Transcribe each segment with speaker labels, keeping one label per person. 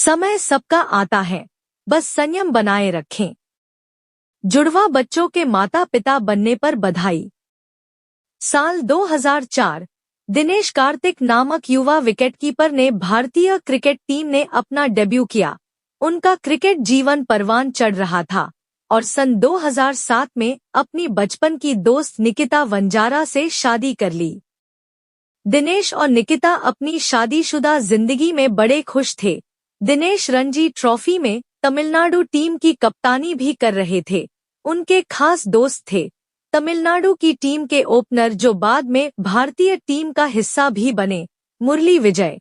Speaker 1: समय सबका आता है, बस संयम बनाए रखें। जुड़वा बच्चों के माता पिता बनने पर बधाई। साल 2004 दिनेश कार्तिक नामक युवा विकेटकीपर ने भारतीय क्रिकेट टीम ने अपना डेब्यू किया। उनका क्रिकेट जीवन परवान चढ़ रहा था और सन 2007 में अपनी बचपन की दोस्त निकिता वंजारा से शादी कर ली। दिनेश और निकिता अपनी शादीशुदा जिंदगी में बड़े खुश थे। दिनेश रणजी ट्रॉफी में तमिलनाडु टीम की कप्तानी भी कर रहे थे। उनके खास दोस्त थे तमिलनाडु की टीम के ओपनर जो बाद में भारतीय टीम का हिस्सा भी बने, मुरली विजय।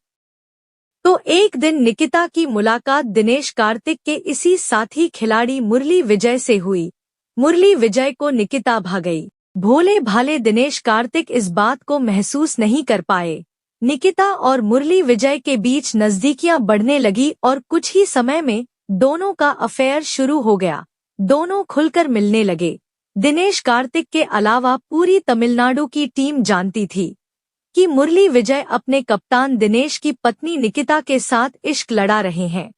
Speaker 1: तो एक दिन निकिता की मुलाकात दिनेश कार्तिक के इसी साथी खिलाड़ी मुरली विजय से हुई। मुरली विजय को निकिता भा गई। भोले भाले दिनेश कार्तिक इस बात को महसूस नहीं कर पाए। निकिता और मुरली विजय के बीच नजदीकियां बढ़ने लगी और कुछ ही समय में दोनों का अफेयर शुरू हो गया। दोनों खुलकर मिलने लगे। दिनेश कार्तिक के अलावा पूरी तमिलनाडु की टीम जानती थी कि मुरली विजय अपने कप्तान दिनेश की पत्नी निकिता के साथ इश्क लड़ा रहे हैं।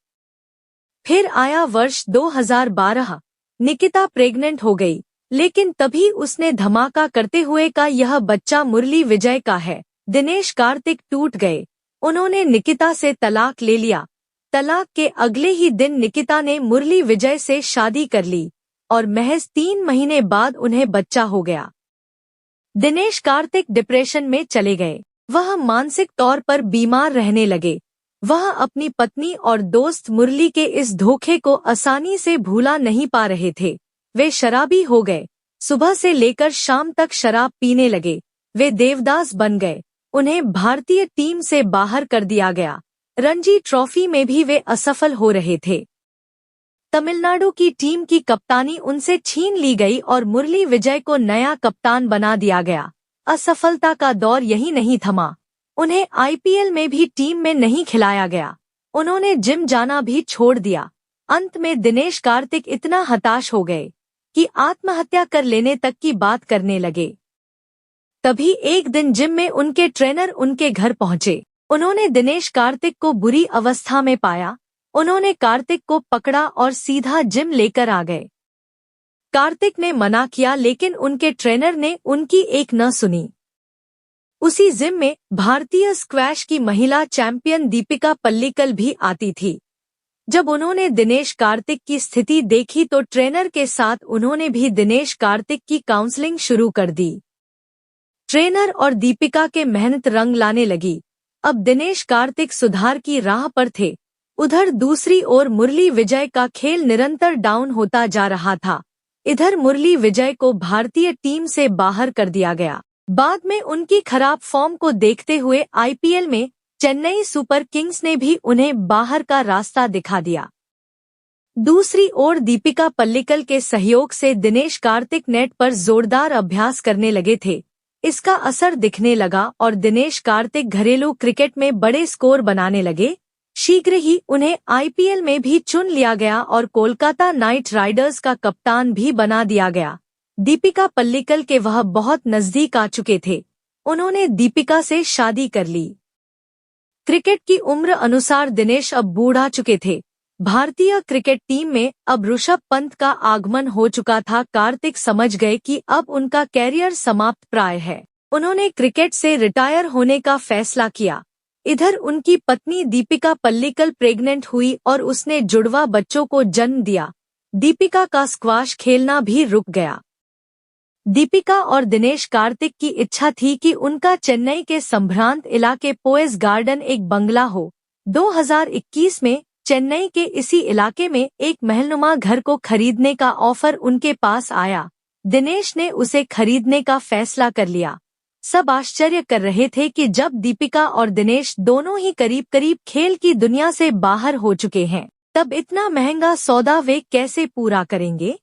Speaker 1: फिर आया वर्ष 2012। निकिता प्रेग्नेंट हो गई, लेकिन तभी उसने धमाका करते हुए कहा यह बच्चा मुरली विजय का है। दिनेश कार्तिक टूट गए। उन्होंने निकिता से तलाक ले लिया। तलाक के अगले ही दिन निकिता ने मुरली विजय से शादी कर ली और महज 3 महीने बाद उन्हें बच्चा हो गया। दिनेश कार्तिक डिप्रेशन में चले गए। वह मानसिक तौर पर बीमार रहने लगे। वह अपनी पत्नी और दोस्त मुरली के इस धोखे को आसानी से भूला नहीं पा रहे थे। वे शराबी हो गए। सुबह से लेकर शाम तक शराब पीने लगे। वे देवदास बन गए। उन्हें भारतीय टीम से बाहर कर दिया गया। रणजी ट्रॉफी में भी वे असफल हो रहे थे। तमिलनाडु की टीम की कप्तानी उनसे छीन ली गई और मुरली विजय को नया कप्तान बना दिया गया। असफलता का दौर यही नहीं थमा। उन्हें आईपीएल में भी टीम में नहीं खिलाया गया। उन्होंने जिम जाना भी छोड़ दिया। अंत में दिनेश कार्तिक इतना हताश हो गए कि आत्महत्या कर लेने तक की बात करने लगे। तभी एक दिन जिम में उनके ट्रेनर उनके घर पहुंचे। उन्होंने दिनेश कार्तिक को बुरी अवस्था में पाया। उन्होंने कार्तिक को पकड़ा और सीधा जिम लेकर आ गए। कार्तिक ने मना किया, लेकिन उनके ट्रेनर ने उनकी एक न सुनी। उसी जिम में भारतीय स्क्वैश की महिला चैंपियन दीपिका पल्लिकल भी आती थी। जब उन्होंने दिनेश कार्तिक की स्थिति देखी तो ट्रेनर के साथ उन्होंने भी दिनेश कार्तिक की काउंसलिंग शुरू कर दी। ट्रेनर और दीपिका के मेहनत रंग लाने लगी। अब दिनेश कार्तिक सुधार की राह पर थे। उधर दूसरी ओर मुरली विजय का खेल निरंतर डाउन होता जा रहा था। इधर मुरली विजय को भारतीय टीम से बाहर कर दिया गया। बाद में उनकी खराब फॉर्म को देखते हुए आईपीएल में चेन्नई सुपर किंग्स ने भी उन्हें बाहर का रास्ता दिखा दिया। दूसरी ओर दीपिका पल्लिकल के सहयोग से दिनेश कार्तिक नेट पर जोरदार अभ्यास करने लगे थे। इसका असर दिखने लगा और दिनेश कार्तिक घरेलू क्रिकेट में बड़े स्कोर बनाने लगे। शीघ्र ही उन्हें आईपीएल में भी चुन लिया गया और कोलकाता नाइट राइडर्स का कप्तान भी बना दिया गया। दीपिका पल्लिकल के वह बहुत नजदीक आ चुके थे। उन्होंने दीपिका से शादी कर ली। क्रिकेट की उम्र अनुसार दिनेश अब बूढ़ा चुके थे। भारतीय क्रिकेट टीम में अब ऋषभ पंत का आगमन हो चुका था। कार्तिक समझ गए कि अब उनका कैरियर समाप्त प्राय है। उन्होंने क्रिकेट से रिटायर होने का फैसला किया। इधर उनकी पत्नी दीपिका पल्लिकल प्रेग्नेंट हुई और उसने जुड़वा बच्चों को जन्म दिया। दीपिका का स्क्वाश खेलना भी रुक गया। दीपिका और दिनेश कार्तिक की इच्छा थी कि उनका चेन्नई के संभ्रांत इलाके पोएस गार्डन एक बंगला हो। 2021 में चेन्नई के इसी इलाके में एक महलनुमा घर को खरीदने का ऑफर उनके पास आया। दिनेश ने उसे खरीदने का फैसला कर लिया। सब आश्चर्य कर रहे थे कि जब दीपिका और दिनेश दोनों ही करीब करीब खेल की दुनिया से बाहर हो चुके हैं, तब इतना महंगा सौदा वे कैसे पूरा करेंगे।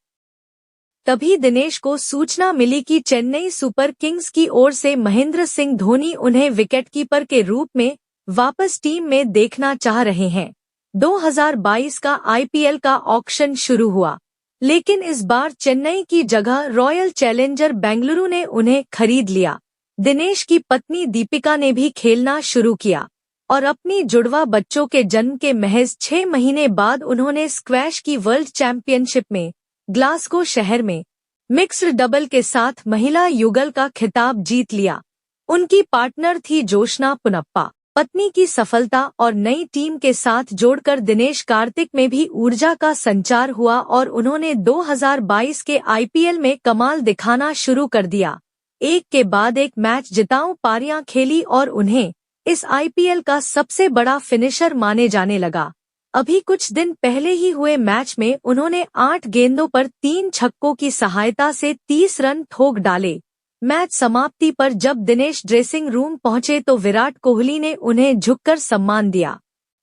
Speaker 1: तभी दिनेश को सूचना मिली कि चेन्नई सुपर किंग्स की ओर से महेंद्र सिंह धोनी उन्हें विकेटकीपर के रूप में वापस टीम में देखना चाह रहे हैं। 2022 का आईपीएल का ऑक्शन शुरू हुआ, लेकिन इस बार चेन्नई की जगह रॉयल चैलेंजर बेंगलुरु ने उन्हें खरीद लिया। दिनेश की पत्नी दीपिका ने भी खेलना शुरू किया। और अपनी जुड़वा बच्चों के जन्म के महज 6 महीने बाद उन्होंने स्क्वैश की वर्ल्ड चैंपियनशिप में ग्लासगो शहर में मिक्स्ड डबल के साथ महिला युगल का खिताब जीत लिया। उनकी पार्टनर थी जोशना पुनप्पा। पत्नी की सफलता और नई टीम के साथ जोड़कर दिनेश कार्तिक में भी ऊर्जा का संचार हुआ और उन्होंने 2022 के आईपीएल में कमाल दिखाना शुरू कर दिया। एक के बाद एक मैच जिताऊ पारियां खेली और उन्हें इस आईपीएल का सबसे बड़ा फिनिशर माने जाने लगा। अभी कुछ दिन पहले ही हुए मैच में उन्होंने 8 गेंदों पर 3 छक्कों की सहायता से 30 रन ठोक डाले। मैच समाप्ति पर जब दिनेश ड्रेसिंग रूम पहुंचे तो विराट कोहली ने उन्हें झुककर सम्मान दिया।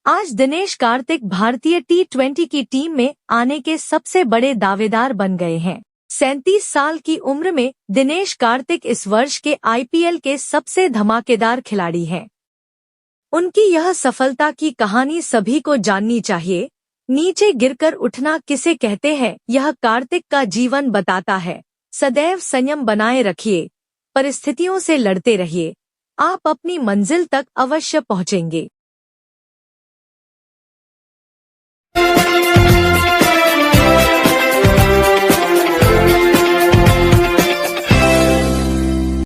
Speaker 1: आज दिनेश कार्तिक भारतीय टी20 की टीम में आने के सबसे बड़े दावेदार बन गए हैं। 37 साल की उम्र में दिनेश कार्तिक इस वर्ष के आईपीएल के सबसे धमाकेदार खिलाड़ी हैं। उनकी यह सफलता की कहानी सभी को जाननी चाहिए। नीचे गिरकर उठना किसे कहते हैं, यह कार्तिक का जीवन बताता है। सदैव संयम बनाए रखिए, परिस्थितियों से लड़ते रहिए, आप अपनी मंजिल तक अवश्य पहुंचेंगे।